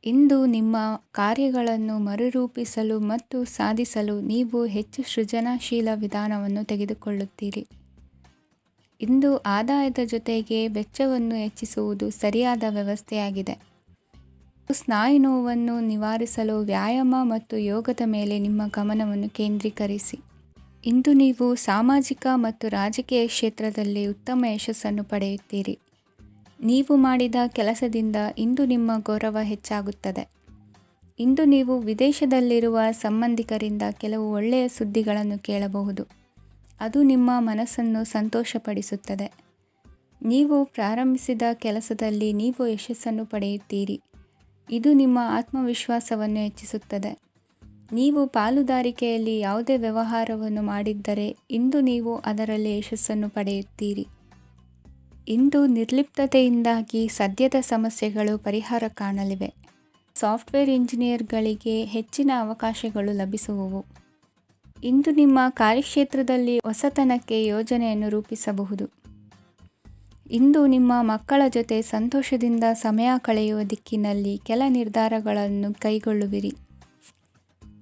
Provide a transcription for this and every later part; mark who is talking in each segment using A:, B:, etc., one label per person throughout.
A: ಇಂದು ನಿಮ್ಮ ಕಾರ್ಯಗಳನ್ನು ಮರುರೂಪಿಸಲು ಮತ್ತು ಸಾಧಿಸಲು ನೀವು ಹೆಚ್ಚು ಸೃಜನಶೀಲ ವಿಧಾನವನ್ನು ತೆಗೆದುಕೊಳ್ಳುತ್ತೀರಿ. ಇಂದು ಆದಾಯದ ಜೊತೆಗೆ ವೆಚ್ಚವನ್ನು ಹೆಚ್ಚಿಸುವುದು ಸರಿಯಾದ ವ್ಯವಸ್ಥೆಯಾಗಿದೆ. ಸ್ನಾಯು ನೋವನ್ನು ನಿವಾರಿಸಲು ವ್ಯಾಯಾಮ ಮತ್ತು ಯೋಗದ ಮೇಲೆ ನಿಮ್ಮ ಗಮನವನ್ನು ಕೇಂದ್ರೀಕರಿಸಿ. ಇಂದು ನೀವು ಸಾಮಾಜಿಕ ಮತ್ತು ರಾಜಕೀಯ ಕ್ಷೇತ್ರದಲ್ಲಿ ಉತ್ತಮ ಯಶಸ್ಸನ್ನು ಪಡೆಯುತ್ತೀರಿ. ನೀವು ಮಾಡಿದ ಕೆಲಸದಿಂದ ಇಂದು ನಿಮ್ಮ ಗೌರವ ಹೆಚ್ಚಾಗುತ್ತದೆ. ಇಂದು ನೀವು ವಿದೇಶದಲ್ಲಿರುವ ಸಂಬಂಧಿಕರಿಂದ ಕೆಲವು ಒಳ್ಳೆಯ ಸುದ್ದಿಗಳನ್ನು ಕೇಳಬಹುದು. ಅದು ನಿಮ್ಮ ಮನಸ್ಸನ್ನು ಸಂತೋಷಪಡಿಸುತ್ತದೆ. ನೀವು ಪ್ರಾರಂಭಿಸಿದ ಕೆಲಸದಲ್ಲಿ ನೀವು ಯಶಸ್ಸನ್ನು ಪಡೆಯುತ್ತೀರಿ. ಇದು ನಿಮ್ಮ ಆತ್ಮವಿಶ್ವಾಸವನ್ನು ಹೆಚ್ಚಿಸುತ್ತದೆ. ನೀವು ಪಾಲುದಾರಿಕೆಯಲ್ಲಿ ಯಾವುದೇ ವ್ಯವಹಾರವನ್ನು ಮಾಡಿದ್ದರೆ ಇಂದು ನೀವು ಅದರಲ್ಲಿ ಯಶಸ್ಸನ್ನು ಪಡೆಯುತ್ತೀರಿ. ಇಂದು ನಿರ್ಲಿಪ್ತತೆಯಿಂದಾಗಿ ಸದ್ಯದ ಸಮಸ್ಯೆಗಳು ಪರಿಹಾರ ಕಾಣಲಿವೆ. ಸಾಫ್ಟ್ವೇರ್ ಇಂಜಿನಿಯರ್ಗಳಿಗೆ ಹೆಚ್ಚಿನ ಅವಕಾಶಗಳು ಲಭಿಸುವವು. ಇಂದು ನಿಮ್ಮ ಕಾರ್ಯಕ್ಷೇತ್ರದಲ್ಲಿ ಹೊಸತನಕ್ಕೆ ಯೋಜನೆಯನ್ನು ರೂಪಿಸಬಹುದು. ಇಂದು ನಿಮ್ಮ ಮಕ್ಕಳ ಜೊತೆ ಸಂತೋಷದಿಂದ ಸಮಯ ಕಳೆಯುವ ದಿಕ್ಕಿನಲ್ಲಿ ಕೆಲ ನಿರ್ಧಾರಗಳನ್ನು ಕೈಗೊಳ್ಳುವಿರಿ.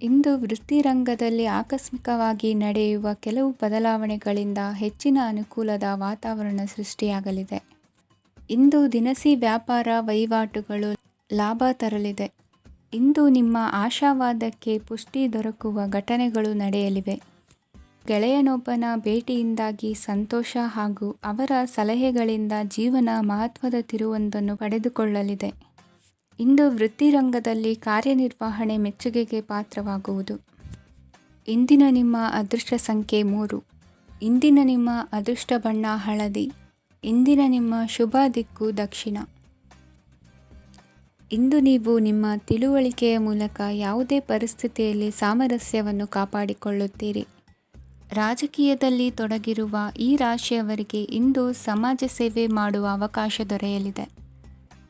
A: ಇಂದು ವೃತ್ತಿರಂಗದಲ್ಲಿ ಆಕಸ್ಮಿಕವಾಗಿ ನಡೆಯುವ ಕೆಲವು ಬದಲಾವಣೆಗಳಿಂದ ಹೆಚ್ಚಿನ ಅನುಕೂಲದ ವಾತಾವರಣ ಸೃಷ್ಟಿಯಾಗಲಿದೆ. ಇಂದು ದಿನಸಿ ವ್ಯಾಪಾರ ವಹಿವಾಟುಗಳು ಲಾಭ ತರಲಿದೆ. ಇಂದು ನಿಮ್ಮ ಆಶಾವಾದಕ್ಕೆ ಪುಷ್ಟಿ ದೊರಕುವ ಘಟನೆಗಳು ನಡೆಯಲಿವೆ. ಗೆಳೆಯನೊಬ್ಬನ ಭೇಟಿಯಿಂದಾಗಿ ಸಂತೋಷ ಹಾಗೂ ಅವರ ಸಲಹೆಗಳಿಂದ ಜೀವನ ಮಹತ್ವದ ತಿರುವೊಂದನ್ನು ಪಡೆದುಕೊಳ್ಳಲಿದೆ. ಇಂದು ವೃತ್ತಿರಂಗದಲ್ಲಿ ಕಾರ್ಯನಿರ್ವಹಣೆ ಮೆಚ್ಚುಗೆಗೆ ಪಾತ್ರವಾಗುವುದು. ಇಂದಿನ ನಿಮ್ಮ ಅದೃಷ್ಟ ಸಂಖ್ಯೆ 3. ಇಂದಿನ ನಿಮ್ಮ ಅದೃಷ್ಟ ಬಣ್ಣ ಹಳದಿ. ಇಂದಿನ ನಿಮ್ಮ ಶುಭ ದಿಕ್ಕು ದಕ್ಷಿಣ. ಇಂದು ನೀವು ನಿಮ್ಮ ತಿಳುವಳಿಕೆಯ ಮೂಲಕ ಯಾವುದೇ ಪರಿಸ್ಥಿತಿಯಲ್ಲಿ ಸಾಮರಸ್ಯವನ್ನು ಕಾಪಾಡಿಕೊಳ್ಳುತ್ತೀರಿ. ರಾಜಕೀಯದಲ್ಲಿ ತೊಡಗಿರುವ ಈ ರಾಶಿಯವರಿಗೆ ಇಂದು ಸಮಾಜ ಸೇವೆ ಮಾಡುವ ಅವಕಾಶ ದೊರೆಯಲಿದೆ.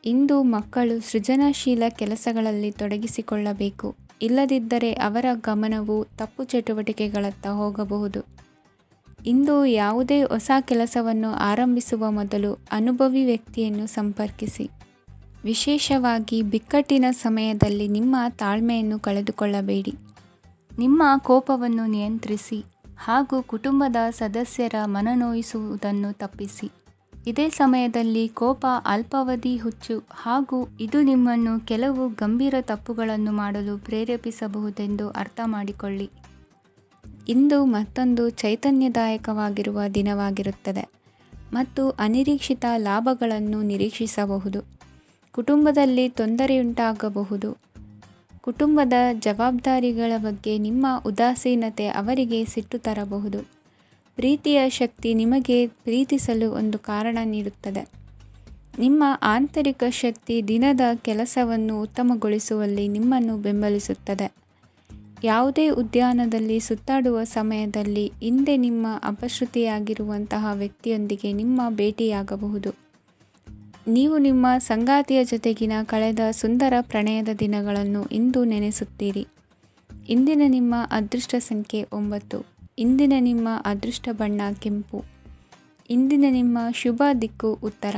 A: ಇಂದು ಮಕ್ಕಳು ಸೃಜನಶೀಲ ಕೆಲಸಗಳಲ್ಲಿ ತೊಡಗಿಸಿಕೊಳ್ಳಬೇಕು. ಇಲ್ಲದಿದ್ದರೆ ಅವರ ಗಮನವು ತಪ್ಪು ಚಟುವಟಿಕೆಗಳತ್ತ ಹೋಗಬಹುದು. ಇಂದು ಯಾವುದೇ ಹೊಸ ಕೆಲಸವನ್ನು ಆರಂಭಿಸುವ ಮೊದಲು ಅನುಭವಿ ವ್ಯಕ್ತಿಯನ್ನು ಸಂಪರ್ಕಿಸಿ. ವಿಶೇಷವಾಗಿ ಬಿಕ್ಕಟ್ಟಿನ ಸಮಯದಲ್ಲಿ ನಿಮ್ಮ ತಾಳ್ಮೆಯನ್ನು ಕಳೆದುಕೊಳ್ಳಬೇಡಿ. ನಿಮ್ಮ ಕೋಪವನ್ನು ನಿಯಂತ್ರಿಸಿ ಹಾಗೂ ಕುಟುಂಬದ ಸದಸ್ಯರ ಮನನೊಯಿಸುವುದನ್ನು ತಪ್ಪಿಸಿ. ಇದೇ ಸಮಯದಲ್ಲಿ ಕೋಪ ಅಲ್ಪಾವಧಿ ಹುಚ್ಚು ಹಾಗೂ ಇದು ನಿಮ್ಮನ್ನು ಕೆಲವು ಗಂಭೀರ ತಪ್ಪುಗಳನ್ನು ಮಾಡಲು ಪ್ರೇರೇಪಿಸಬಹುದೆಂದು ಅರ್ಥ ಮಾಡಿಕೊಳ್ಳಿ. ಇಂದು ಮತ್ತೊಂದು ಚೈತನ್ಯದಾಯಕವಾಗಿರುವ ದಿನವಾಗಿರುತ್ತದೆ ಮತ್ತು ಅನಿರೀಕ್ಷಿತ ಲಾಭಗಳನ್ನು ನಿರೀಕ್ಷಿಸಬಹುದು. ಕುಟುಂಬದಲ್ಲಿ ತೊಂದರೆಯುಂಟಾಗಬಹುದು. ಕುಟುಂಬದ ಜವಾಬ್ದಾರಿಗಳ ಬಗ್ಗೆ ನಿಮ್ಮ ಉದಾಸೀನತೆ ಅವರಿಗೆ ಸಿಟ್ಟು ತರಬಹುದು. ಪ್ರೀತಿಯ ಶಕ್ತಿ ನಿಮಗೆ ಪ್ರೀತಿಸಲು ಒಂದು ಕಾರಣ ನೀಡುತ್ತದೆ. ನಿಮ್ಮ ಆಂತರಿಕ ಶಕ್ತಿ ದಿನದ ಕೆಲಸವನ್ನು ಉತ್ತಮಗೊಳಿಸುವಲ್ಲಿ ನಿಮ್ಮನ್ನು ಬೆಂಬಲಿಸುತ್ತದೆ. ಯಾವುದೇ ಉದ್ಯಾನದಲ್ಲಿ ಸುತ್ತಾಡುವ ಸಮಯದಲ್ಲಿ ಹಿಂದೆ ನಿಮ್ಮ ಅಪಶ್ರುತಿಯಾಗಿರುವಂತಹ ವ್ಯಕ್ತಿಯೊಂದಿಗೆ ನಿಮ್ಮ ಭೇಟಿಯಾಗಬಹುದು. ನೀವು ನಿಮ್ಮ ಸಂಗಾತಿಯ ಜೊತೆಗಿನ ಕಳೆದ ಸುಂದರ ಪ್ರಣಯದ ದಿನಗಳನ್ನು ಇಂದು ನೆನೆಸುತ್ತೀರಿ. ಇಂದಿನ ನಿಮ್ಮ ಅದೃಷ್ಟ ಸಂಖ್ಯೆ 9. ಇಂದಿನ ನಿಮ್ಮ ಅದೃಷ್ಟ ಬಣ್ಣ ಕೆಂಪು. ಇಂದಿನ ನಿಮ್ಮ ಶುಭ ದಿಕ್ಕು ಉತ್ತರ.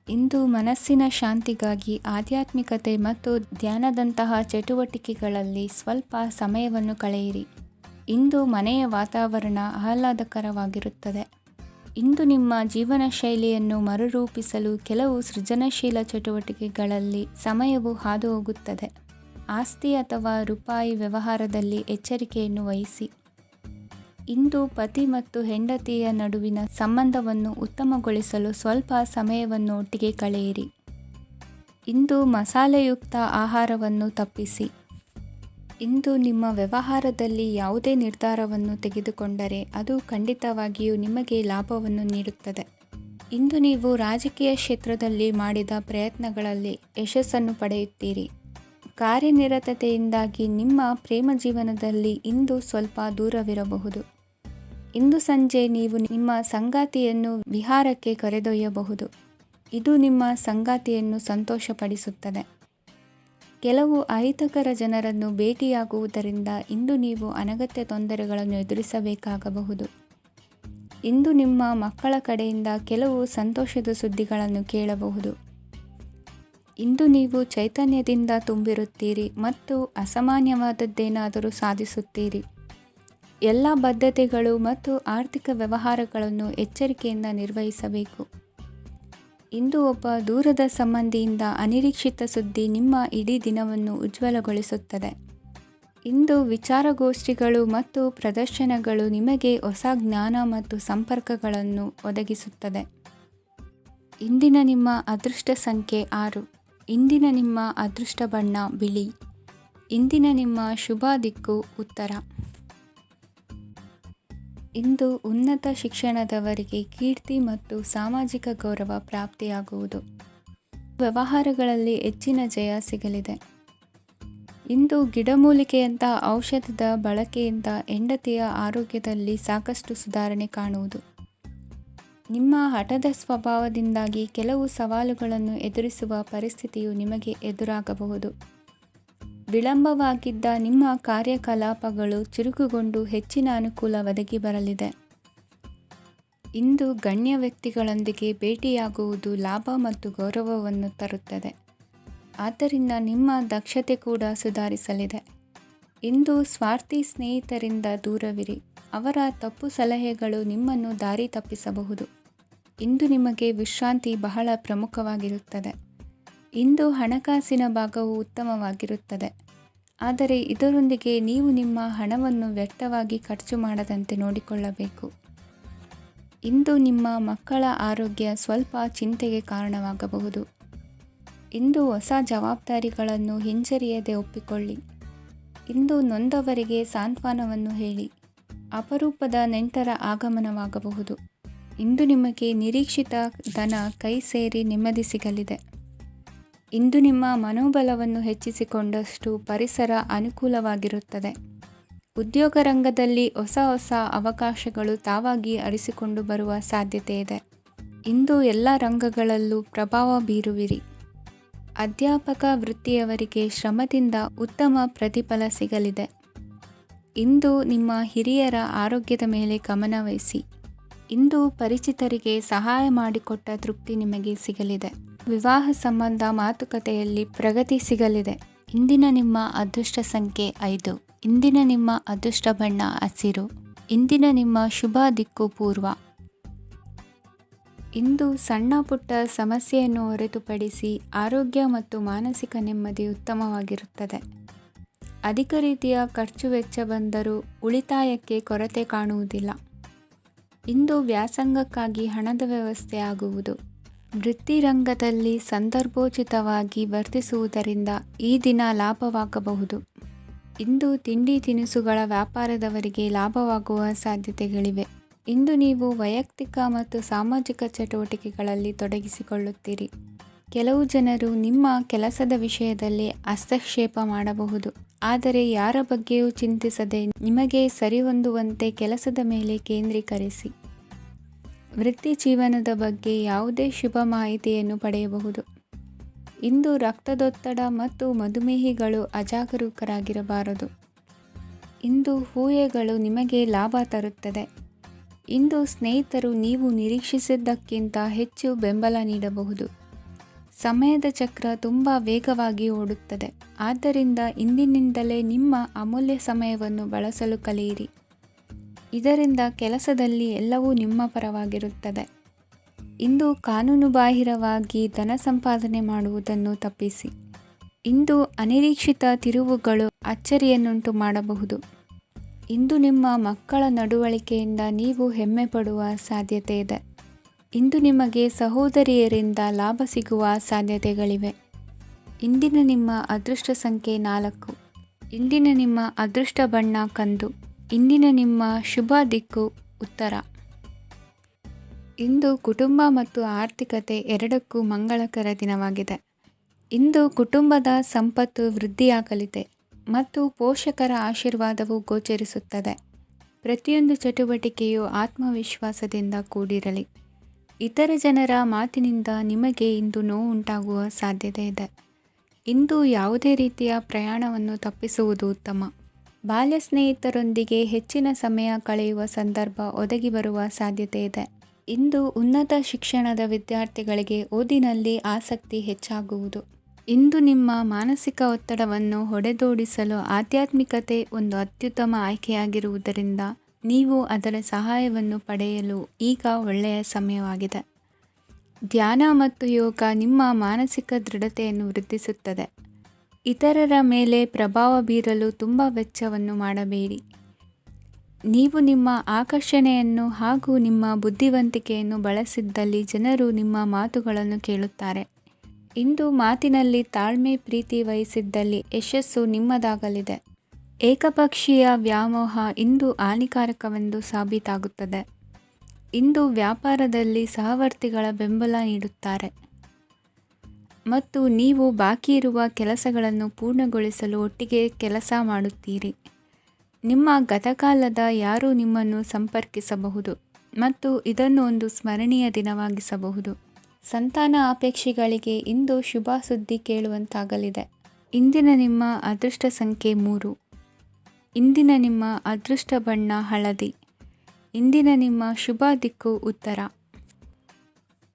A: ಇಂದು ಮನಸ್ಸಿನ ಶಾಂತಿಗಾಗಿ ಆಧ್ಯಾತ್ಮಿಕತೆ ಮತ್ತು ಧ್ಯಾನದಂತಹ ಚಟುವಟಿಕೆಗಳಲ್ಲಿ ಸ್ವಲ್ಪ ಸಮಯವನ್ನು ಕಳೆಯಿರಿ. ಇಂದು ಮನೆಯ ವಾತಾವರಣ ಆಹ್ಲಾದಕರವಾಗಿರುತ್ತದೆ. ಇಂದು ನಿಮ್ಮ ಜೀವನ ಶೈಲಿಯನ್ನು ಮರುರೂಪಿಸಲು ಕೆಲವು ಸೃಜನಶೀಲ ಚಟುವಟಿಕೆಗಳಲ್ಲಿ ಸಮಯವು ಹಾದುಹೋಗುತ್ತದೆ. ಆಸ್ತಿ ಅಥವಾ ರೂಪಾಯಿ ವ್ಯವಹಾರದಲ್ಲಿ ಎಚ್ಚರಿಕೆಯನ್ನು ವಹಿಸಿ. ಇಂದು ಪತಿ ಮತ್ತು ಹೆಂಡತಿಯ ನಡುವಿನ ಸಂಬಂಧವನ್ನು ಉತ್ತಮಗೊಳಿಸಲು ಸ್ವಲ್ಪ ಸಮಯವನ್ನು ಒಟ್ಟಿಗೆ ಕಳೆಯಿರಿ. ಇಂದು ಮಸಾಲೆಯುಕ್ತ ಆಹಾರವನ್ನು ತಪ್ಪಿಸಿ. ಇಂದು ನಿಮ್ಮ ವ್ಯವಹಾರದಲ್ಲಿ ಯಾವುದೇ ನಿರ್ಧಾರವನ್ನು ತೆಗೆದುಕೊಂಡರೆ ಅದು ಖಂಡಿತವಾಗಿಯೂ ನಿಮಗೆ ಲಾಭವನ್ನು ನೀಡುತ್ತದೆ. ಇಂದು ನೀವು ರಾಜಕೀಯ ಕ್ಷೇತ್ರದಲ್ಲಿ ಮಾಡಿದ ಪ್ರಯತ್ನಗಳಲ್ಲಿ ಯಶಸ್ಸನ್ನು ಪಡೆಯುತ್ತೀರಿ. ಕಾರ್ಯನಿರತತೆಯಿಂದಾಗಿ ನಿಮ್ಮ ಪ್ರೇಮ ಜೀವನದಲ್ಲಿ ಇಂದು ಸ್ವಲ್ಪ ದೂರವಿರಬಹುದು. ಇಂದು ಸಂಜೆ ನೀವು ನಿಮ್ಮ ಸಂಗಾತಿಯನ್ನು ವಿಹಾರಕ್ಕೆ ಕರೆದೊಯ್ಯಬಹುದು. ಇದು ನಿಮ್ಮ ಸಂಗಾತಿಯನ್ನು ಸಂತೋಷಪಡಿಸುತ್ತದೆ. ಕೆಲವು ಅಹಿತಕರ ಜನರನ್ನು ಭೇಟಿಯಾಗುವುದರಿಂದ ಇಂದು ನೀವು ಅನಗತ್ಯ ತೊಂದರೆಗಳನ್ನು ಎದುರಿಸಬೇಕಾಗಬಹುದು. ಇಂದು ನಿಮ್ಮ ಮಕ್ಕಳ ಕಡೆಯಿಂದ ಕೆಲವು ಸಂತೋಷದ ಸುದ್ದಿಗಳನ್ನು ಕೇಳಬಹುದು. ಇಂದು ನೀವು ಚೈತನ್ಯದಿಂದ ತುಂಬಿರುತ್ತೀರಿ ಮತ್ತು ಅಸಾಮಾನ್ಯವಾದದ್ದೇನಾದರೂ ಸಾಧಿಸುತ್ತೀರಿ. ಎಲ್ಲ ಬದ್ಧತೆಗಳು ಮತ್ತು ಆರ್ಥಿಕ ವ್ಯವಹಾರಗಳನ್ನು ಎಚ್ಚರಿಕೆಯಿಂದ ನಿರ್ವಹಿಸಬೇಕು. ಇಂದು ಒಬ್ಬ ದೂರದ ಸಂಬಂಧಿಯಿಂದ ಅನಿರೀಕ್ಷಿತ ಸುದ್ದಿ ನಿಮ್ಮ ಇಡೀ ದಿನವನ್ನು ಉಜ್ವಲಗೊಳಿಸುತ್ತದೆ. ಇಂದು ವಿಚಾರಗೋಷ್ಠಿಗಳು ಮತ್ತು ಪ್ರದರ್ಶನಗಳು ನಿಮಗೆ ಹೊಸ ಜ್ಞಾನ ಮತ್ತು ಸಂಪರ್ಕಗಳನ್ನು ಒದಗಿಸುತ್ತದೆ. ಇಂದಿನ ನಿಮ್ಮ ಅದೃಷ್ಟ ಸಂಖ್ಯೆ 6. ಇಂದಿನ ನಿಮ್ಮ ಅದೃಷ್ಟ ಬಣ್ಣ ಬಿಳಿ. ಇಂದಿನ ನಿಮ್ಮ ಶುಭ ದಿಕ್ಕು ಉತ್ತರ. ಇಂದು ಉನ್ನತ ಶಿಕ್ಷಣದವರಿಗೆ ಕೀರ್ತಿ ಮತ್ತು ಸಾಮಾಜಿಕ ಗೌರವ ಪ್ರಾಪ್ತಿಯಾಗುವುದು. ವ್ಯವಹಾರಗಳಲ್ಲಿ ಹೆಚ್ಚಿನ ಜಯ ಸಿಗಲಿದೆ. ಇಂದು ಗಿಡಮೂಲಿಕೆಯಂಥ ಔಷಧದ ಬಳಕೆಯಿಂದ ಹೆಂಡತಿಯ ಆರೋಗ್ಯದಲ್ಲಿ ಸಾಕಷ್ಟು ಸುಧಾರಣೆ ಕಾಣುವುದು. ನಿಮ್ಮ ಹಠದ ಸ್ವಭಾವದಿಂದಾಗಿ ಕೆಲವು ಸವಾಲುಗಳನ್ನು ಎದುರಿಸುವ ಪರಿಸ್ಥಿತಿಯು ನಿಮಗೆ ಎದುರಾಗಬಹುದು. ವಿಳಂಬವಾಗಿದ್ದ ನಿಮ್ಮ ಕಾರ್ಯಕಲಾಪಗಳು ಚುರುಕುಗೊಂಡು ಹೆಚ್ಚಿನ ಅನುಕೂಲ ಒದಗಿ ಬರಲಿದೆ. ಇಂದು ಗಣ್ಯ ವ್ಯಕ್ತಿಗಳೊಂದಿಗೆ ಭೇಟಿಯಾಗುವುದು ಲಾಭ ಮತ್ತು ಗೌರವವನ್ನು ತರುತ್ತದೆ. ಆದ್ದರಿಂದ ನಿಮ್ಮ ದಕ್ಷತೆ ಕೂಡ ಸುಧಾರಿಸಲಿದೆ. ಇಂದು ಸ್ವಾರ್ಥಿ ಸ್ನೇಹಿತರಿಂದ ದೂರವಿರಿ. ಅವರ ತಪ್ಪು ಸಲಹೆಗಳು ನಿಮ್ಮನ್ನು ದಾರಿ ತಪ್ಪಿಸಬಹುದು. ಇಂದು ನಿಮಗೆ ವಿಶ್ರಾಂತಿ ಬಹಳ ಪ್ರಮುಖವಾಗಿರುತ್ತದೆ. ಇಂದು ಹಣಕಾಸಿನ ಭಾಗವು ಉತ್ತಮವಾಗಿರುತ್ತದೆ. ಆದರೆ ಇದರೊಂದಿಗೆ ನೀವು ನಿಮ್ಮ ಹಣವನ್ನು ವ್ಯರ್ಥವಾಗಿ ಖರ್ಚು ಮಾಡದಂತೆ ನೋಡಿಕೊಳ್ಳಬೇಕು. ಇಂದು ನಿಮ್ಮ ಮಕ್ಕಳ ಆರೋಗ್ಯ ಸ್ವಲ್ಪ ಚಿಂತೆಗೆ ಕಾರಣವಾಗಬಹುದು. ಇಂದು ಹೊಸ ಜವಾಬ್ದಾರಿಗಳನ್ನು ಹಿಂಜರಿಯದೆ ಒಪ್ಪಿಕೊಳ್ಳಿ. ಇಂದು ನೊಂದವರಿಗೆ ಸಾಂತ್ವನವನ್ನು ಹೇಳಿ. ಅಪರೂಪದ ನೆಂಟರ ಆಗಮನವಾಗಬಹುದು. ಇಂದು ನಿಮಗೆ ನಿರೀಕ್ಷಿತ ಧನ ಕೈ ಸೇರಿ ನೆಮ್ಮದಿ ಸಿಗಲಿದೆ. ಇಂದು ನಿಮ್ಮ ಮನೋಬಲವನ್ನು ಹೆಚ್ಚಿಸಿಕೊಂಡಷ್ಟು ಪರಿಸರ ಅನುಕೂಲವಾಗಿರುತ್ತದೆ. ಉದ್ಯೋಗ ರಂಗದಲ್ಲಿ ಹೊಸ ಹೊಸ ಅವಕಾಶಗಳು ತಾವಾಗಿ ಅರಿಸಿಕೊಂಡು ಬರುವ ಸಾಧ್ಯತೆ ಇದೆ. ಇಂದು ಎಲ್ಲ ರಂಗಗಳಲ್ಲೂ ಪ್ರಭಾವ ಬೀರುವಿರಿ. ಅಧ್ಯಾಪಕ ವೃತ್ತಿಯವರಿಗೆ ಶ್ರಮದಿಂದ ಉತ್ತಮ ಪ್ರತಿಫಲ ಸಿಗಲಿದೆ. ಇಂದು ನಿಮ್ಮ ಹಿರಿಯರ ಆರೋಗ್ಯದ ಮೇಲೆ ಗಮನವಹಿಸಿ. ಇಂದು ಪರಿಚಿತರಿಗೆ ಸಹಾಯ ಮಾಡಿಕೊಟ್ಟ ತೃಪ್ತಿ ನಿಮಗೆ ಸಿಗಲಿದೆ. ವಿವಾಹ ಸಂಬಂಧ ಮಾತುಕತೆಯಲ್ಲಿ ಪ್ರಗತಿ ಸಿಗಲಿದೆ. ಇಂದಿನ ನಿಮ್ಮ ಅದೃಷ್ಟ ಸಂಖ್ಯೆ 5. ಇಂದಿನ ನಿಮ್ಮ ಅದೃಷ್ಟ ಬಣ್ಣ ಹಸಿರು. ಇಂದಿನ ನಿಮ್ಮ ಶುಭ ದಿಕ್ಕು ಪೂರ್ವ. ಇಂದು ಸಣ್ಣ ಪುಟ್ಟ ಸಮಸ್ಯೆಯನ್ನು ಹೊರತುಪಡಿಸಿ ಆರೋಗ್ಯ ಮತ್ತು ಮಾನಸಿಕ ನೆಮ್ಮದಿ ಉತ್ತಮವಾಗಿರುತ್ತದೆ. ಅಧಿಕ ರೀತಿಯ ಖರ್ಚು ವೆಚ್ಚ ಬಂದರೂ ಉಳಿತಾಯಕ್ಕೆ ಕೊರತೆ ಕಾಣುವುದಿಲ್ಲ. ಇಂದು ವ್ಯಾಸಂಗಕ್ಕಾಗಿ ಹಣದ ವ್ಯವಸ್ಥೆ ಆಗುವುದು. ವೃತ್ತಿರಂಗದಲ್ಲಿ ಸಂದರ್ಭೋಚಿತವಾಗಿ ವರ್ತಿಸುವುದರಿಂದ ಈ ದಿನ ಲಾಭವಾಗಬಹುದು. ಇಂದು ತಿಂಡಿ ತಿನಿಸುಗಳ ವ್ಯಾಪಾರದವರಿಗೆ ಲಾಭವಾಗುವ ಸಾಧ್ಯತೆಗಳಿವೆ. ಇಂದು ನೀವು ವೈಯಕ್ತಿಕ ಮತ್ತು ಸಾಮಾಜಿಕ ಚಟುವಟಿಕೆಗಳಲ್ಲಿ ತೊಡಗಿಸಿಕೊಳ್ಳುತ್ತೀರಿ. ಕೆಲವು ಜನರು ನಿಮ್ಮ ಕೆಲಸದ ವಿಷಯದಲ್ಲಿ ಹಸ್ತಕ್ಷೇಪ ಮಾಡಬಹುದು. ಆದರೆ ಯಾರ ಬಗ್ಗೆಯೂ ಚಿಂತಿಸದೆ ನಿಮಗೆ ಸರಿಹೊಂದುವಂತೆ ಕೆಲಸದ ಮೇಲೆ ಕೇಂದ್ರೀಕರಿಸಿ. ವೃತ್ತಿ ಜೀವನದ ಬಗ್ಗೆ ಯಾವುದೇ ಶುಭ ಮಾಹಿತಿಯನ್ನು ಪಡೆಯಬಹುದು. ಇಂದು ರಕ್ತದೊತ್ತಡ ಮತ್ತು ಮಧುಮೇಹಿಗಳು ಅಜಾಗರೂಕರಾಗಿರಬಾರದು. ಇಂದು ಊಹೆಗಳು ನಿಮಗೆ ಲಾಭ ತರುತ್ತದೆ. ಇಂದು ಸ್ನೇಹಿತರು ನೀವು ನಿರೀಕ್ಷಿಸಿದ್ದಕ್ಕಿಂತ ಹೆಚ್ಚು ಬೆಂಬಲ ನೀಡಬಹುದು. ಸಮಯದ ಚಕ್ರ ತುಂಬ ವೇಗವಾಗಿ ಓಡುತ್ತದೆ. ಆದ್ದರಿಂದ ಇಂದಿನಿಂದಲೇ ನಿಮ್ಮ ಅಮೂಲ್ಯ ಸಮಯವನ್ನು ಬಳಸಲು ಕಲಿಯಿರಿ. ಇದರಿಂದ ಕೆಲಸದಲ್ಲಿ ಎಲ್ಲವೂ ನಿಮ್ಮ ಪರವಾಗಿರುತ್ತದೆ. ಇಂದು ಕಾನೂನುಬಾಹಿರವಾಗಿ ಧನ ಸಂಪಾದನೆ ಮಾಡುವುದನ್ನು ತಪ್ಪಿಸಿ. ಇಂದು ಅನಿರೀಕ್ಷಿತ ತಿರುವುಗಳು ಅಚ್ಚರಿಯನ್ನುಂಟು ಮಾಡಬಹುದು. ಇಂದು ನಿಮ್ಮ ಮಕ್ಕಳ ನಡವಳಿಕೆಯಿಂದ ನೀವು ಹೆಮ್ಮೆ ಪಡುವ ಸಾಧ್ಯತೆ ಇದೆ. ಇಂದು ನಿಮಗೆ ಸಹೋದರಿಯರಿಂದ ಲಾಭ ಸಿಗುವ ಸಾಧ್ಯತೆಗಳಿವೆ. ಇಂದಿನ ನಿಮ್ಮ ಅದೃಷ್ಟ ಸಂಖ್ಯೆ 4. ಇಂದಿನ ನಿಮ್ಮ ಅದೃಷ್ಟ ಬಣ್ಣ ಕಂದು. ಇಂದಿನ ನಿಮ್ಮ ಶುಭ ದಿಕ್ಕು ಉತ್ತರ. ಇಂದು ಕುಟುಂಬ ಮತ್ತು ಆರ್ಥಿಕತೆ ಎರಡಕ್ಕೂ ಮಂಗಳಕರ ದಿನವಾಗಿದೆ. ಇಂದು ಕುಟುಂಬದ ಸಂಪತ್ತು ವೃದ್ಧಿಯಾಗಲಿದೆ ಮತ್ತು ಪೋಷಕರ ಆಶೀರ್ವಾದವು ಗೋಚರಿಸುತ್ತದೆ. ಪ್ರತಿಯೊಂದು ಚಟುವಟಿಕೆಯು ಆತ್ಮವಿಶ್ವಾಸದಿಂದ ಕೂಡಿರಲಿ. ಇತರ ಜನರ ಮಾತಿನಿಂದ ನಿಮಗೆ ಇಂದು ನೋವುಂಟಾಗುವ ಸಾಧ್ಯತೆ ಇದೆ. ಇಂದು ಯಾವುದೇ ರೀತಿಯ ಪ್ರಯಾಣವನ್ನು ತಪ್ಪಿಸುವುದು ಉತ್ತಮ. ಬಾಲ್ಯ ಸ್ನೇಹಿತರೊಂದಿಗೆ ಹೆಚ್ಚಿನ ಸಮಯ ಕಳೆಯುವ ಸಂದರ್ಭ ಒದಗಿ ಬರುವ ಸಾಧ್ಯತೆ ಇದೆ. ಇಂದು ಉನ್ನತ ಶಿಕ್ಷಣದ ವಿದ್ಯಾರ್ಥಿಗಳಿಗೆ ಓದಿನಲ್ಲಿ ಆಸಕ್ತಿ ಹೆಚ್ಚಾಗುವುದು. ಇಂದು ನಿಮ್ಮ ಮಾನಸಿಕ ಒತ್ತಡವನ್ನು ಹೊಡೆದೋಡಿಸಲು ಆಧ್ಯಾತ್ಮಿಕತೆ ಒಂದು ಅತ್ಯುತ್ತಮ ಆಯ್ಕೆಯಾಗಿರುವುದರಿಂದ ನೀವು ಅದರ ಸಹಾಯವನ್ನು ಪಡೆಯಲು ಈಗ ಒಳ್ಳೆಯ ಸಮಯವಾಗಿದೆ. ಧ್ಯಾನ ಮತ್ತು ಯೋಗ ನಿಮ್ಮ ಮಾನಸಿಕ ದೃಢತೆಯನ್ನು ವೃದ್ಧಿಸುತ್ತದೆ. ಇತರರ ಮೇಲೆ ಪ್ರಭಾವ ಬೀರಲು ತುಂಬ ವೆಚ್ಚವನ್ನು ಮಾಡಬೇಡಿ. ನೀವು ನಿಮ್ಮ ಆಕರ್ಷಣೆಯನ್ನು ಹಾಗೂ ನಿಮ್ಮ ಬುದ್ಧಿವಂತಿಕೆಯನ್ನು ಬಳಸಿದ್ದಲ್ಲಿ ಜನರು ನಿಮ್ಮ ಮಾತುಗಳನ್ನು ಕೇಳುತ್ತಾರೆ. ಇಂದು ಮಾತಿನಲ್ಲಿ ತಾಳ್ಮೆ ಪ್ರೀತಿ ವಹಿಸಿದ್ದಲ್ಲಿ ಯಶಸ್ಸು ನಿಮ್ಮದಾಗಲಿದೆ. ಏಕಪಕ್ಷೀಯ ವ್ಯಾಮೋಹ ಇಂದು ಹಾನಿಕಾರಕವೆಂದು ಸಾಬೀತಾಗುತ್ತದೆ. ಇಂದು ವ್ಯಾಪಾರದಲ್ಲಿ ಸಹವರ್ತಿಗಳ ಬೆಂಬಲ ನೀಡುತ್ತಾರೆ ಮತ್ತು ನೀವು ಬಾಕಿ ಇರುವ ಕೆಲಸಗಳನ್ನು ಪೂರ್ಣಗೊಳಿಸಲು ಒಟ್ಟಿಗೆ ಕೆಲಸ ಮಾಡುತ್ತೀರಿ. ನಿಮ್ಮ ಗತಕಾಲದ ಯಾರೂ ನಿಮ್ಮನ್ನು ಸಂಪರ್ಕಿಸಬಹುದು ಮತ್ತು ಇದನ್ನು ಒಂದು ಸ್ಮರಣೀಯ ದಿನವಾಗಿಸಬಹುದು. ಸಂತಾನ ಅಪೇಕ್ಷಿಗಳಿಗೆ ಇಂದು ಶುಭ ಸುದ್ದಿ ಕೇಳುವಂತಾಗಲಿದೆ. ಇಂದಿನ ನಿಮ್ಮ ಅದೃಷ್ಟ ಸಂಖ್ಯೆ 3. ಇಂದಿನ ನಿಮ್ಮ ಅದೃಷ್ಟ ಬಣ್ಣ ಹಳದಿ. ಇಂದಿನ ನಿಮ್ಮ ಶುಭ ದಿಕ್ಕು ಉತ್ತರ.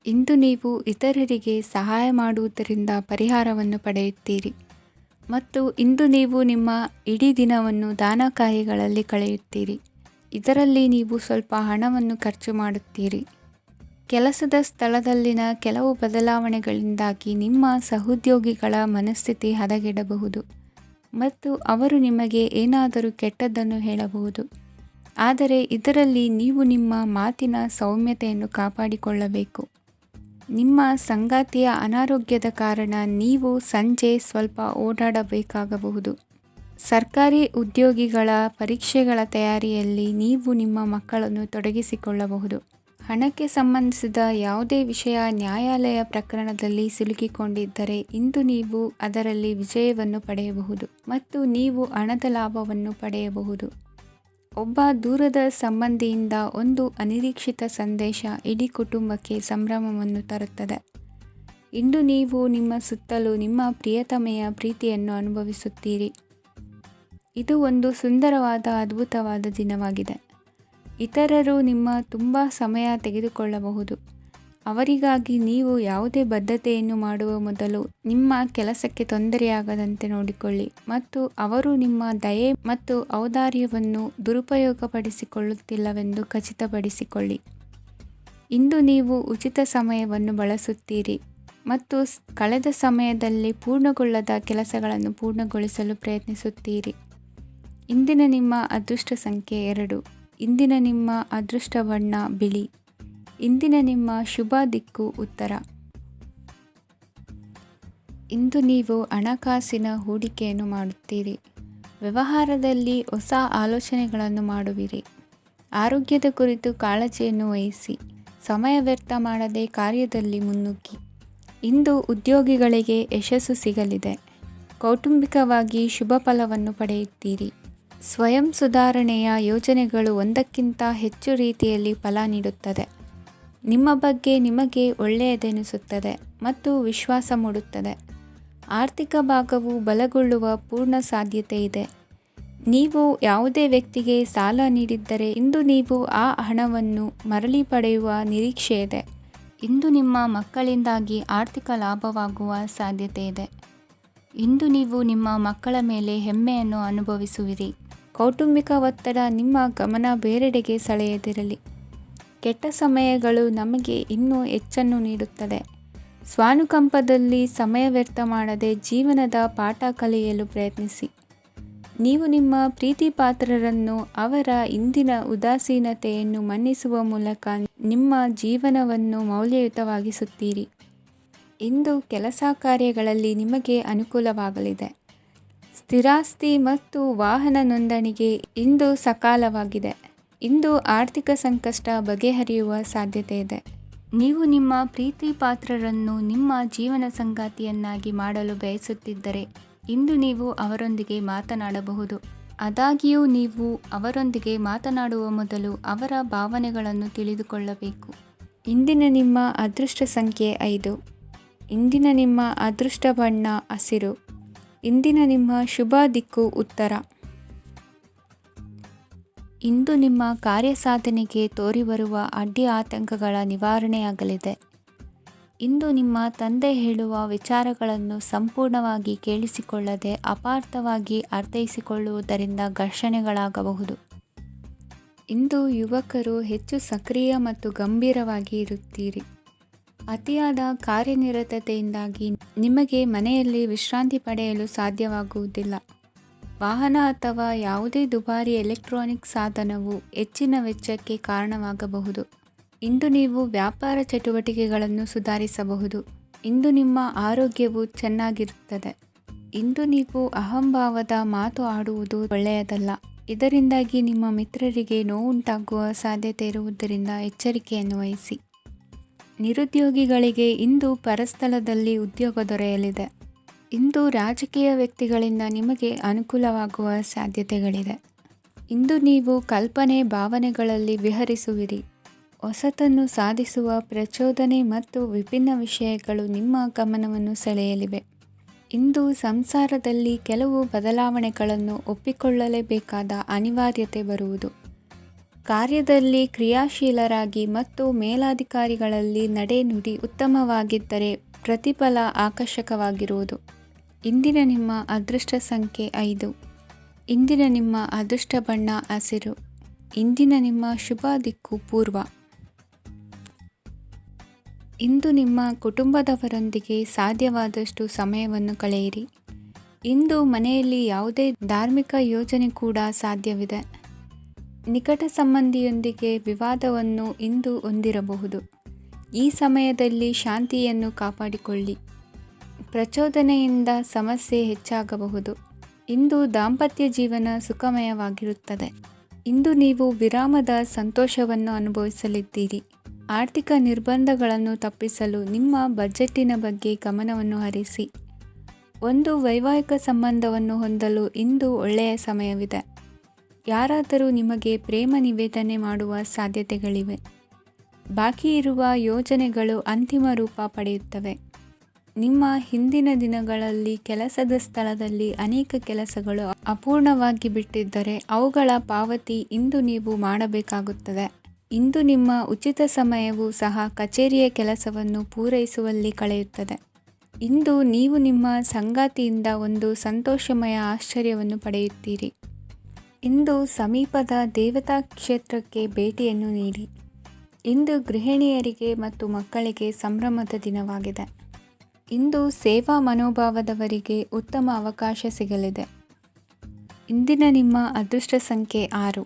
A: ಇಂದು ನೀವು ಇತರರಿಗೆ ಸಹಾಯ ಮಾಡುವುದರಿಂದ ಪರಿಹಾರವನ್ನು ಪಡೆಯುತ್ತೀರಿ ಮತ್ತು ಇಂದು ನೀವು ನಿಮ್ಮ ಇಡೀ ದಿನವನ್ನು ದಾನ ಕಾರ್ಯಗಳಲ್ಲಿ ಕಳೆಯುತ್ತೀರಿ. ಇದರಲ್ಲಿ ನೀವು ಸ್ವಲ್ಪ ಹಣವನ್ನು ಖರ್ಚು ಮಾಡುತ್ತೀರಿ. ಕೆಲಸದ ಸ್ಥಳದಲ್ಲಿನ ಕೆಲವು ಬದಲಾವಣೆಗಳಿಂದಾಗಿ ನಿಮ್ಮ ಸಹೋದ್ಯೋಗಿಗಳ ಮನಸ್ಥಿತಿ ಹದಗೆಡಬಹುದು ಮತ್ತು ಅವರು ನಿಮಗೆ ಏನಾದರೂ ಕೆಟ್ಟದ್ದನ್ನು ಹೇಳಬಹುದು. ಆದರೆ ಇದರಲ್ಲಿ ನೀವು ನಿಮ್ಮ ಮಾತಿನ ಸೌಮ್ಯತೆಯನ್ನು ಕಾಪಾಡಿಕೊಳ್ಳಬೇಕು. ನಿಮ್ಮ ಸಂಗಾತಿಯ ಅನಾರೋಗ್ಯದ ಕಾರಣ ನೀವು ಸಂಜೆ ಸ್ವಲ್ಪ ಓಡಾಡಬೇಕಾಗಬಹುದು. ಸರ್ಕಾರಿ ಉದ್ಯೋಗಿಗಳ ಪರೀಕ್ಷೆಗಳ ತಯಾರಿಯಲ್ಲಿ ನೀವು ನಿಮ್ಮ ಮಕ್ಕಳನ್ನು ತೊಡಗಿಸಿಕೊಳ್ಳಬಹುದು. ಹಣಕ್ಕೆ ಸಂಬಂಧಿಸಿದ ಯಾವುದೇ ವಿಷಯ ನ್ಯಾಯಾಲಯ ಪ್ರಕರಣದಲ್ಲಿ ಸಿಲುಕಿಕೊಂಡಿದ್ದರೆ ಇಂದು ನೀವು ಅದರಲ್ಲಿ ವಿಜಯವನ್ನು ಪಡೆಯಬಹುದು ಮತ್ತು ನೀವು ಹಣದ ಲಾಭವನ್ನು ಪಡೆಯಬಹುದು. ಒಬ್ಬ ದೂರದ ಸಂಬಂಧಿಯಿಂದ ಒಂದು ಅನಿರೀಕ್ಷಿತ ಸಂದೇಶ ಇಡೀ ಕುಟುಂಬಕ್ಕೆ ಸಂಭ್ರಮವನ್ನು ತರುತ್ತದೆ. ಇಂದು ನೀವು ನಿಮ್ಮ ಸುತ್ತಲೂ ನಿಮ್ಮ ಪ್ರಿಯತಮೆಯ ಪ್ರೀತಿಯನ್ನು ಅನುಭವಿಸುತ್ತೀರಿ. ಇದು ಒಂದು ಸುಂದರವಾದ ಅದ್ಭುತವಾದ ದಿನವಾಗಿದೆ. ಇತರರು ನಿಮ್ಮ ತುಂಬ ಸಮಯ ತೆಗೆದುಕೊಳ್ಳಬಹುದು. ಅವರಿಗಾಗಿ ನೀವು ಯಾವುದೇ ಬದ್ಧತೆಯನ್ನು ಮಾಡುವ ಮೊದಲು ನಿಮ್ಮ ಕೆಲಸಕ್ಕೆ ತೊಂದರೆಯಾಗದಂತೆ ನೋಡಿಕೊಳ್ಳಿ ಮತ್ತು ಅವರು ನಿಮ್ಮ ದಯೆ ಮತ್ತು ಔದಾರ್ಯವನ್ನು ದುರುಪಯೋಗಪಡಿಸಿಕೊಳ್ಳುತ್ತಿಲ್ಲವೆಂದು ಖಚಿತಪಡಿಸಿಕೊಳ್ಳಿ. ಇಂದು ನೀವು ಉಚಿತ ಸಮಯವನ್ನು ಬಳಸುತ್ತೀರಿ ಮತ್ತು ಕಳೆದ ಸಮಯದಲ್ಲಿ ಪೂರ್ಣಗೊಳ್ಳದ ಕೆಲಸಗಳನ್ನು ಪೂರ್ಣಗೊಳಿಸಲು ಪ್ರಯತ್ನಿಸುತ್ತೀರಿ. ಇಂದಿನ ನಿಮ್ಮ ಅದೃಷ್ಟ ಸಂಖ್ಯೆ 2. ಇಂದಿನ ನಿಮ್ಮ ಅದೃಷ್ಟ ಬಣ್ಣ ಬಿಳಿ. ಇಂದಿನ ನಿಮ್ಮ ಶುಭ ದಿಕ್ಕು ಉತ್ತರ. ಇಂದು ನೀವು ಹಣಕಾಸಿನ ಹೂಡಿಕೆಯನ್ನು ಮಾಡುತ್ತೀರಿ. ವ್ಯವಹಾರದಲ್ಲಿ ಹೊಸ ಆಲೋಚನೆಗಳನ್ನು ಮಾಡುವಿರಿ. ಆರೋಗ್ಯದ ಕುರಿತು ಕಾಳಜಿಯನ್ನು ವಹಿಸಿ. ಸಮಯ ವ್ಯರ್ಥ ಮಾಡದೆ ಕಾರ್ಯದಲ್ಲಿ ಮುನ್ನುಗ್ಗಿ. ಇಂದು ಉದ್ಯೋಗಿಗಳಿಗೆ ಯಶಸ್ಸು ಸಿಗಲಿದೆ. ಕೌಟುಂಬಿಕವಾಗಿ ಶುಭ ಫಲವನ್ನು ಪಡೆಯುತ್ತೀರಿ. ಸ್ವಯಂ ಸುಧಾರಣೆಯ ಯೋಜನೆಗಳು ಒಂದಕ್ಕಿಂತ ಹೆಚ್ಚು ರೀತಿಯಲ್ಲಿ ಫಲ ನೀಡುತ್ತದೆ. ನಿಮ್ಮ ಬಗ್ಗೆ ನಿಮಗೆ ಒಳ್ಳೆಯದೆನಿಸುತ್ತದೆ ಮತ್ತು ವಿಶ್ವಾಸ ಮೂಡುತ್ತದೆ. ಆರ್ಥಿಕ ಭಾಗವು ಬಲಗೊಳ್ಳುವ ಪೂರ್ಣ ಸಾಧ್ಯತೆ ಇದೆ. ನೀವು ಯಾವುದೇ ವ್ಯಕ್ತಿಗೆ ಸಾಲ ನೀಡಿದ್ದರೆ ಇಂದು ನೀವು ಆ ಹಣವನ್ನು ಮರಳಿ ಪಡೆಯುವ ನಿರೀಕ್ಷೆ ಇದೆ. ಇಂದು ನಿಮ್ಮ ಮಕ್ಕಳಿಂದಾಗಿ ಆರ್ಥಿಕ ಲಾಭವಾಗುವ ಸಾಧ್ಯತೆ ಇದೆ. ಇಂದು ನೀವು ನಿಮ್ಮ ಮಕ್ಕಳ ಮೇಲೆ ಹೆಮ್ಮೆಯನ್ನು ಅನುಭವಿಸುವಿರಿ. ಕೌಟುಂಬಿಕ ಒತ್ತಡ ನಿಮ್ಮ ಗಮನ ಬೇರೆಡೆಗೆ ಸೆಳೆಯದಿರಲಿ. ಕೆಟ್ಟ ಸಮಯಗಳು ನಮಗೆ ಇನ್ನೂ ಹೆಚ್ಚನ್ನು ನೀಡುತ್ತದೆ. ಸ್ವಾನುಕಂಪದಲ್ಲಿ ಸಮಯ ವ್ಯರ್ಥ ಮಾಡದೆ ಜೀವನದ ಪಾಠ ಕಲಿಯಲು ಪ್ರಯತ್ನಿಸಿ. ನೀವು ನಿಮ್ಮ ಪ್ರೀತಿ ಪಾತ್ರರನ್ನು ಅವರ ಇಂದಿನ ಉದಾಸೀನತೆಯನ್ನು ಮನ್ನಿಸುವ ಮೂಲಕ ನಿಮ್ಮ ಜೀವನವನ್ನು ಮೌಲ್ಯಯುತವಾಗಿಸುತ್ತೀರಿ. ಇಂದು ಕೆಲಸ ಕಾರ್ಯಗಳಲ್ಲಿ ನಿಮಗೆ ಅನುಕೂಲವಾಗಲಿದೆ. ಸ್ಥಿರಾಸ್ತಿ ಮತ್ತು ವಾಹನ ನೋಂದಣಿಗೆ ಇಂದು ಸಕಾಲವಾಗಿದೆ. ಇಂದು ಆರ್ಥಿಕ ಸಂಕಷ್ಟ ಬಗೆಹರಿಯುವ ಸಾಧ್ಯತೆ ಇದೆ. ನೀವು ನಿಮ್ಮ ಪ್ರೀತಿ ಪಾತ್ರರನ್ನು ನಿಮ್ಮ ಜೀವನ ಸಂಗಾತಿಯನ್ನಾಗಿ ಮಾಡಲು ಬಯಸುತ್ತಿದ್ದರೆ ಇಂದು ನೀವು ಅವರೊಂದಿಗೆ ಮಾತನಾಡಬಹುದು. ಆದಾಗ್ಯೂ ನೀವು ಅವರೊಂದಿಗೆ ಮಾತನಾಡುವ ಮೊದಲು ಅವರ ಭಾವನೆಗಳನ್ನು ತಿಳಿದುಕೊಳ್ಳಬೇಕು. ಇಂದಿನ ನಿಮ್ಮ ಅದೃಷ್ಟ ಸಂಖ್ಯೆ 5. ಇಂದಿನ ನಿಮ್ಮ ಅದೃಷ್ಟ ಬಣ್ಣ ಹಸಿರು. ಇಂದಿನ ನಿಮ್ಮ ಶುಭ ದಿಕ್ಕು ಉತ್ತರ. ಇಂದು ನಿಮ್ಮ ಕಾರ್ಯಸಾಧನೆಗೆ ತೋರಿಬರುವ ಅಡ್ಡಿ ಆತಂಕಗಳ ನಿವಾರಣೆಯಾಗಲಿದೆ. ಇಂದು ನಿಮ್ಮ ತಂದೆ ಹೇಳುವ ವಿಚಾರಗಳನ್ನು ಸಂಪೂರ್ಣವಾಗಿ ಕೇಳಿಸಿಕೊಳ್ಳದೆ ಅಪಾರ್ಥವಾಗಿ ಅರ್ಥೈಸಿಕೊಳ್ಳುವುದರಿಂದ ಘರ್ಷಣೆಗಳಾಗಬಹುದು. ಇಂದು ಯುವಕರು ಹೆಚ್ಚು ಸಕ್ರಿಯ ಮತ್ತು ಗಂಭೀರವಾಗಿ ಇರುತ್ತೀರಿ. ಅತಿಯಾದ ಕಾರ್ಯನಿರತತೆಯಿಂದಾಗಿ ನಿಮಗೆ ಮನೆಯಲ್ಲಿ ವಿಶ್ರಾಂತಿ ಪಡೆಯಲು ಸಾಧ್ಯವಾಗುವುದಿಲ್ಲ. ವಾಹನ ಅಥವಾ ಯಾವುದೇ ದುಬಾರಿ ಎಲೆಕ್ಟ್ರಾನಿಕ್ ಸಾಧನವು ಹೆಚ್ಚಿನ ವೆಚ್ಚಕ್ಕೆ ಕಾರಣವಾಗಬಹುದು. ಇಂದು ನೀವು ವ್ಯಾಪಾರ ಚಟುವಟಿಕೆಗಳನ್ನು ಸುಧಾರಿಸಬಹುದು. ಇಂದು ನಿಮ್ಮ ಆರೋಗ್ಯವು ಚೆನ್ನಾಗಿರುತ್ತದೆ. ಇಂದು ನೀವು ಅಹಂಭಾವದ ಮಾತು ಆಡುವುದು ಒಳ್ಳೆಯದಲ್ಲ. ಇದರಿಂದಾಗಿ ನಿಮ್ಮ ಮಿತ್ರರಿಗೆ ನೋವುಂಟಾಗುವ ಸಾಧ್ಯತೆ ಇರುವುದರಿಂದ ಎಚ್ಚರಿಕೆಯನ್ನು ವಹಿಸಿ. ನಿರುದ್ಯೋಗಿಗಳಿಗೆ ಇಂದು ಪರಸ್ಥಳದಲ್ಲಿ ಉದ್ಯೋಗ ದೊರೆಯಲಿದೆ. ಇಂದು ರಾಜಕೀಯ ವ್ಯಕ್ತಿಗಳಿಂದ ನಿಮಗೆ ಅನುಕೂಲವಾಗುವ ಸಾಧ್ಯತೆಗಳಿದೆ. ಇಂದು ನೀವು ಕಲ್ಪನೆ ಭಾವನೆಗಳಲ್ಲಿ ವಿಹರಿಸುವಿರಿ. ಹೊಸತನ್ನು ಸಾಧಿಸುವ ಪ್ರಚೋದನೆ ಮತ್ತು ವಿಭಿನ್ನ ವಿಷಯಗಳು ನಿಮ್ಮ ಗಮನವನ್ನು ಸೆಳೆಯಲಿವೆ. ಇಂದು ಸಂಸಾರದಲ್ಲಿ ಕೆಲವು ಬದಲಾವಣೆಗಳನ್ನು ಒಪ್ಪಿಕೊಳ್ಳಲೇಬೇಕಾದ ಅನಿವಾರ್ಯತೆ ಬರುವುದು. ಕಾರ್ಯದಲ್ಲಿ ಕ್ರಿಯಾಶೀಲರಾಗಿ ಮತ್ತು ಮೇಲಾಧಿಕಾರಿಗಳಲ್ಲಿ ನಡೆನುಡಿ ಉತ್ತಮವಾಗಿದ್ದರೆ ಪ್ರತಿಫಲ ಆಕರ್ಷಕವಾಗಿರುವುದು. ಇಂದಿನ ನಿಮ್ಮ ಅದೃಷ್ಟ ಸಂಖ್ಯೆ 5. ಇಂದಿನ ನಿಮ್ಮ ಅದೃಷ್ಟ ಬಣ್ಣ ಹಸಿರು. ಇಂದಿನ ನಿಮ್ಮ ಶುಭ ದಿಕ್ಕು ಪೂರ್ವ. ಇಂದು ನಿಮ್ಮ ಕುಟುಂಬದವರೊಂದಿಗೆ ಸಾಧ್ಯವಾದಷ್ಟು ಸಮಯವನ್ನು ಕಳೆಯಿರಿ. ಇಂದು ಮನೆಯಲ್ಲಿ ಯಾವುದೇ ಧಾರ್ಮಿಕ ಯೋಜನೆ ಕೂಡ ಸಾಧ್ಯವಿದೆ. ನಿಕಟ ಸಂಬಂಧಿಯೊಂದಿಗೆ ವಿವಾದವನ್ನು ಇಂದು ಹೊಂದಿರಬಹುದು. ಈ ಸಮಯದಲ್ಲಿ ಶಾಂತಿಯನ್ನು ಕಾಪಾಡಿಕೊಳ್ಳಿ. ಪ್ರಚೋದನೆಯಿಂದ ಸಮಸ್ಯೆ ಹೆಚ್ಚಾಗಬಹುದು. ಇಂದು ದಾಂಪತ್ಯ ಜೀವನ ಸುಖಮಯವಾಗಿರುತ್ತದೆ. ಇಂದು ನೀವು ವಿರಾಮದ ಸಂತೋಷವನ್ನು ಅನುಭವಿಸಲಿದ್ದೀರಿ. ಆರ್ಥಿಕ ನಿರ್ಬಂಧಗಳನ್ನು ತಪ್ಪಿಸಲು ನಿಮ್ಮ ಬಜೆಟ್ಟಿನ ಬಗ್ಗೆ ಗಮನವನ್ನು ಹರಿಸಿ. ಒಂದು ವೈವಾಹಿಕ ಸಂಬಂಧವನ್ನು ಹೊಂದಲು ಇಂದು ಒಳ್ಳೆಯ ಸಮಯವಿದೆ. ಯಾರಾದರೂ ನಿಮಗೆ ಪ್ರೇಮ ನಿವೇದನೆ ಮಾಡುವ ಸಾಧ್ಯತೆಗಳಿವೆ. ಬಾಕಿ ಇರುವ ಯೋಜನೆಗಳು ಅಂತಿಮ ರೂಪ ಪಡೆಯುತ್ತವೆ. ನಿಮ್ಮ ಹಿಂದಿನ ದಿನಗಳಲ್ಲಿ ಕೆಲಸದ ಸ್ಥಳದಲ್ಲಿ ಅನೇಕ ಕೆಲಸಗಳು ಅಪೂರ್ಣವಾಗಿ ಬಿಟ್ಟಿದ್ದರೆ ಅವುಗಳ ಪಾವತಿ ಇಂದು ನೀವು ಮಾಡಬೇಕಾಗುತ್ತದೆ. ಇಂದು ನಿಮ್ಮ ಉಚಿತ ಸಮಯವು ಸಹ ಕಚೇರಿಯ ಕೆಲಸವನ್ನು ಪೂರೈಸುವಲ್ಲಿ ಕಳೆಯುತ್ತದೆ. ಇಂದು ನೀವು ನಿಮ್ಮ ಸಂಗಾತಿಯಿಂದ ಒಂದು ಸಂತೋಷಮಯ ಆಶ್ಚರ್ಯವನ್ನು ಪಡೆಯುತ್ತೀರಿ. ಇಂದು ಸಮೀಪದ ದೇವತಾ ಕ್ಷೇತ್ರಕ್ಕೆ ಭೇಟಿಯನ್ನು ನೀಡಿ. ಇಂದು ಗೃಹಿಣಿಯರಿಗೆ ಮತ್ತು ಮಕ್ಕಳಿಗೆ ಸಂಭ್ರಮದ ದಿನವಾಗಿದೆ. ಇಂದು ಸೇವಾ ಮನೋಭಾವದವರಿಗೆ ಉತ್ತಮ ಅವಕಾಶ ಸಿಗಲಿದೆ. ಇಂದಿನ ನಿಮ್ಮ ಅದೃಷ್ಟ ಸಂಖ್ಯೆ 6.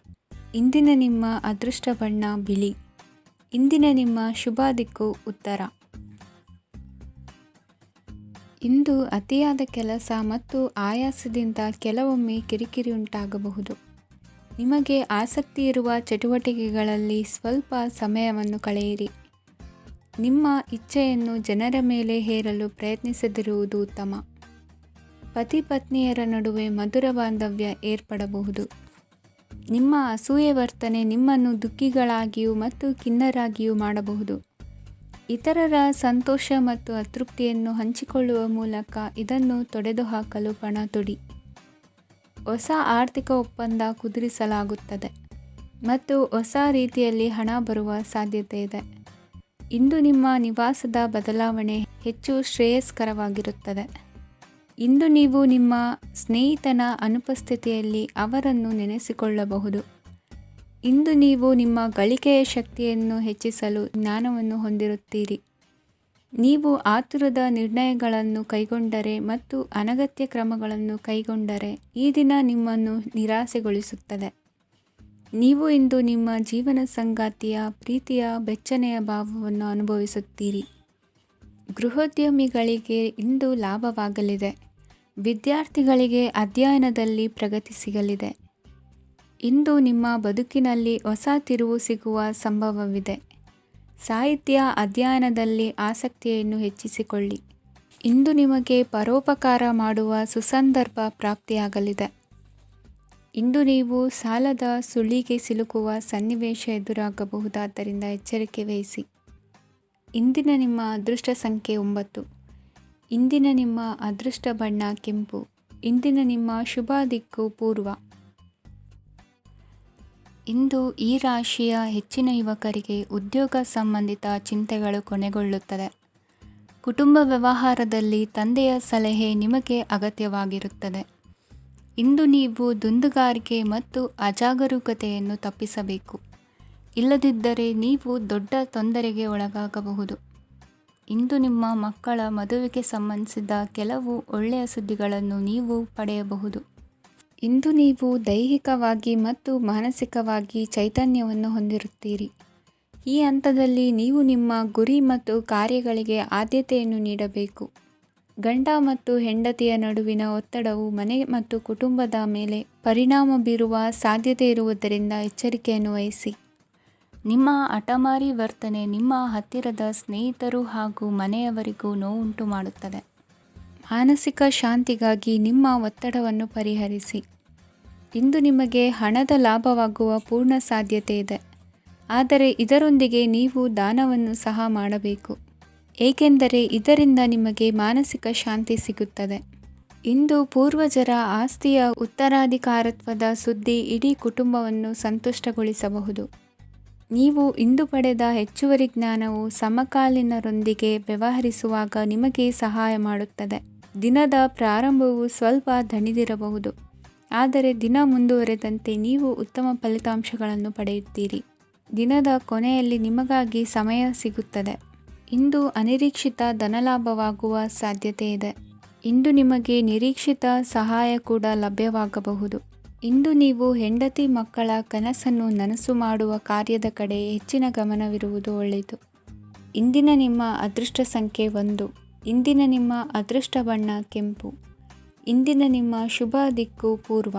A: ಇಂದಿನ ನಿಮ್ಮ ಅದೃಷ್ಟ ಬಣ್ಣ ಬಿಳಿ. ಇಂದಿನ ನಿಮ್ಮ ಶುಭ ದಿಕ್ಕು ಉತ್ತರ. ಇಂದು ಅತಿಯಾದ ಕೆಲಸ ಮತ್ತು ಆಯಾಸದಿಂದ ಕೆಲವೊಮ್ಮೆ ಕಿರಿಕಿರಿ ಉಂಟಾಗಬಹುದು. ನಿಮಗೆ ಆಸಕ್ತಿ ಇರುವ ಚಟುವಟಿಕೆಗಳಲ್ಲಿ ಸ್ವಲ್ಪ ಸಮಯವನ್ನು ಕಳೆಯಿರಿ. ನಿಮ್ಮ ಇಚ್ಛೆಯನ್ನು ಜನರ ಮೇಲೆ ಹೇರಲು ಪ್ರಯತ್ನಿಸದಿರುವುದು ಉತ್ತಮ. ಪತಿ ಪತ್ನಿಯರ ನಡುವೆ ಮಧುರ ಬಾಂಧವ್ಯ ಏರ್ಪಡಬಹುದು. ನಿಮ್ಮ ಅಸೂಯೆ ವರ್ತನೆ ನಿಮ್ಮನ್ನು ದುಃಖಿಗಳಾಗಿಯೂ ಮತ್ತು ಖಿನ್ನರಾಗಿಯೂ ಮಾಡಬಹುದು. ಇತರರ ಸಂತೋಷ ಮತ್ತು ಅತೃಪ್ತಿಯನ್ನು ಹಂಚಿಕೊಳ್ಳುವ ಮೂಲಕ ಇದನ್ನು ತೊಡೆದುಹಾಕಲು ಪಣ ತೊಡಿ. ಹೊಸ ಆರ್ಥಿಕ ಒಪ್ಪಂದ ಕುದುರಿಸಲಾಗುತ್ತದೆ ಮತ್ತು ಹೊಸ ರೀತಿಯಲ್ಲಿ ಹಣ ಬರುವ ಸಾಧ್ಯತೆ ಇದೆ. ಇಂದು ನಿಮ್ಮ ನಿವಾಸದ ಬದಲಾವಣೆ ಹೆಚ್ಚು ಶ್ರೇಯಸ್ಕರವಾಗಿರುತ್ತದೆ. ಇಂದು ನೀವು ನಿಮ್ಮ ಸ್ನೇಹಿತನ ಅನುಪಸ್ಥಿತಿಯಲ್ಲಿ ಅವರನ್ನು ನೆನೆಸಿಕೊಳ್ಳಬಹುದು. ಇಂದು ನೀವು ನಿಮ್ಮ ಗಳಿಕೆಯ ಶಕ್ತಿಯನ್ನು ಹೆಚ್ಚಿಸಲು ಜ್ಞಾನವನ್ನು ಹೊಂದಿರುತ್ತೀರಿ. ನೀವು ಆತುರದ ನಿರ್ಣಯಗಳನ್ನು ಕೈಗೊಂಡರೆ ಮತ್ತು ಅನಗತ್ಯ ಕ್ರಮಗಳನ್ನು ಕೈಗೊಂಡರೆ ಈ ದಿನ ನಿಮ್ಮನ್ನು ನಿರಾಸೆಗೊಳಿಸುತ್ತದೆ. ನೀವು ಇಂದು ನಿಮ್ಮ ಜೀವನ ಸಂಗಾತಿಯ ಪ್ರೀತಿಯ ಬೆಚ್ಚನೆಯ ಭಾವವನ್ನು ಅನುಭವಿಸುತ್ತೀರಿ. ಗೃಹೋದ್ಯಮಿಗಳಿಗೆ ಇಂದು ಲಾಭವಾಗಲಿದೆ. ವಿದ್ಯಾರ್ಥಿಗಳಿಗೆ ಅಧ್ಯಯನದಲ್ಲಿ ಪ್ರಗತಿ ಸಿಗಲಿದೆ. ಇಂದು ನಿಮ್ಮ ಬದುಕಿನಲ್ಲಿ ಹೊಸ ತಿರುವು ಸಿಗುವ ಸಂಭವವಿದೆ. ಸಾಹಿತ್ಯ ಅಧ್ಯಯನದಲ್ಲಿ ಆಸಕ್ತಿಯನ್ನು ಹೆಚ್ಚಿಸಿಕೊಳ್ಳಿ. ಇಂದು ನಿಮಗೆ ಪರೋಪಕಾರ ಮಾಡುವ ಸುಸಂದರ್ಭ ಪ್ರಾಪ್ತಿಯಾಗಲಿದೆ. ಇಂದು ನೀವು ಸಾಲದ ಸುಳಿಗೆ ಸಿಲುಕುವ ಸನ್ನಿವೇಶ ಎದುರಾಗಬಹುದಾದ್ದರಿಂದ ಎಚ್ಚರಿಕೆ ವಹಿಸಿ. ಇಂದಿನ ನಿಮ್ಮ ಅದೃಷ್ಟ ಸಂಖ್ಯೆ 9. ಇಂದಿನ ನಿಮ್ಮ ಅದೃಷ್ಟ ಬಣ್ಣ ಕೆಂಪು. ಇಂದಿನ ನಿಮ್ಮ ಶುಭ ದಿಕ್ಕು ಪೂರ್ವ. ಇಂದು ಈ ರಾಶಿಯ ಹೆಚ್ಚಿನ ಯುವಕರಿಗೆ ಉದ್ಯೋಗ ಸಂಬಂಧಿತ ಚಿಂತೆಗಳು ಕೊನೆಗೊಳ್ಳುತ್ತದೆ. ಕುಟುಂಬ ವ್ಯವಹಾರದಲ್ಲಿ ತಂದೆಯ ಸಲಹೆ ನಿಮಗೆ ಅಗತ್ಯವಾಗಿರುತ್ತದೆ. ಇಂದು ನೀವು ದುಂದುಗಾರಿಕೆ ಮತ್ತು ಅಜಾಗರೂಕತೆಯನ್ನು ತಪ್ಪಿಸಬೇಕು. ಇಲ್ಲದಿದ್ದರೆ ನೀವು ದೊಡ್ಡ ತೊಂದರೆಗೆ ಒಳಗಾಗಬಹುದು. ಇಂದು ನಿಮ್ಮ ಮಕ್ಕಳ ಮದುವೆಗೆ ಸಂಬಂಧಿಸಿದ ಕೆಲವು ಒಳ್ಳೆಯ ಸುದ್ದಿಗಳನ್ನು ನೀವು ಪಡೆಯಬಹುದು. ಇಂದು ನೀವು ದೈಹಿಕವಾಗಿ ಮತ್ತು ಮಾನಸಿಕವಾಗಿ ಚೈತನ್ಯವನ್ನು ಹೊಂದಿರುತ್ತೀರಿ. ಈ ಹಂತದಲ್ಲಿ ನೀವು ನಿಮ್ಮ ಗುರಿ ಮತ್ತು ಕಾರ್ಯಗಳಿಗೆ ಆದ್ಯತೆಯನ್ನು ನೀಡಬೇಕು. ಗಂಡ ಮತ್ತು ಹೆಂಡತಿಯ ನಡುವಿನ ಒತ್ತಡವು ಮನೆ ಮತ್ತು ಕುಟುಂಬದ ಮೇಲೆ ಪರಿಣಾಮ ಬೀರುವ ಸಾಧ್ಯತೆ ಇರುವುದರಿಂದ ಎಚ್ಚರಿಕೆಯನ್ನು ವಹಿಸಿ. ನಿಮ್ಮ ಹಠಮಾರಿ ವರ್ತನೆ ನಿಮ್ಮ ಹತ್ತಿರದ ಸ್ನೇಹಿತರು ಹಾಗೂ ಮನೆಯವರಿಗೂ ನೋವುಂಟು ಮಾಡುತ್ತದೆ. ಮಾನಸಿಕ ಶಾಂತಿಗಾಗಿ ನಿಮ್ಮ ಒತ್ತಡವನ್ನು ಪರಿಹರಿಸಿ. ಇಂದು ನಿಮಗೆ ಹಣದ ಲಾಭವಾಗುವ ಪೂರ್ಣ ಸಾಧ್ಯತೆ ಇದೆ, ಆದರೆ ಇದರೊಂದಿಗೆ ನೀವು ದಾನವನ್ನು ಸಹ ಮಾಡಬೇಕು, ಏಕೆಂದರೆ ಇದರಿಂದ ನಿಮಗೆ ಮಾನಸಿಕ ಶಾಂತಿ ಸಿಗುತ್ತದೆ. ಇಂದು ಪೂರ್ವಜರ ಆಸ್ತಿಯ ಉತ್ತರಾಧಿಕಾರತ್ವದ ಸುದ್ದಿ ಇಡೀ ಕುಟುಂಬವನ್ನು ಸಂತುಷ್ಟಗೊಳಿಸಬಹುದು. ನೀವು ಇಂದು ಪಡೆದ ಹೆಚ್ಚುವರಿ ಜ್ಞಾನವು ಸಮಕಾಲೀನರೊಂದಿಗೆ ವ್ಯವಹರಿಸುವಾಗ ನಿಮಗೆ ಸಹಾಯ ಮಾಡುತ್ತದೆ. ದಿನದ ಪ್ರಾರಂಭವು ಸ್ವಲ್ಪ ದಣಿದಿರಬಹುದು, ಆದರೆ ದಿನ ಮುಂದುವರೆದಂತೆ ನೀವು ಉತ್ತಮ ಫಲಿತಾಂಶಗಳನ್ನು ಪಡೆಯುತ್ತೀರಿ. ದಿನದ ಕೊನೆಯಲ್ಲಿ ನಿಮಗಾಗಿ ಸಮಯ ಸಿಗುತ್ತದೆ. ಇಂದು ಅನಿರೀಕ್ಷಿತ ಧನಲಾಭವಾಗುವ ಸಾಧ್ಯತೆ ಇದೆ. ಇಂದು ನಿಮಗೆ ನಿರೀಕ್ಷಿತ ಸಹಾಯ ಕೂಡ ಲಭ್ಯವಾಗಬಹುದು. ಇಂದು ನೀವು ಹೆಂಡತಿ ಮಕ್ಕಳ ಕನಸನ್ನು ನನಸು ಮಾಡುವ ಕಾರ್ಯದ ಕಡೆ ಹೆಚ್ಚಿನ ಗಮನವಿರುವುದು ಒಳ್ಳೆಯದು. ಇಂದಿನ ನಿಮ್ಮ ಅದೃಷ್ಟ ಸಂಖ್ಯೆ 1. ಇಂದಿನ ನಿಮ್ಮ ಅದೃಷ್ಟ ಬಣ್ಣ ಕೆಂಪು. ಇಂದಿನ ನಿಮ್ಮ ಶುಭ ದಿಕ್ಕು ಪೂರ್ವ.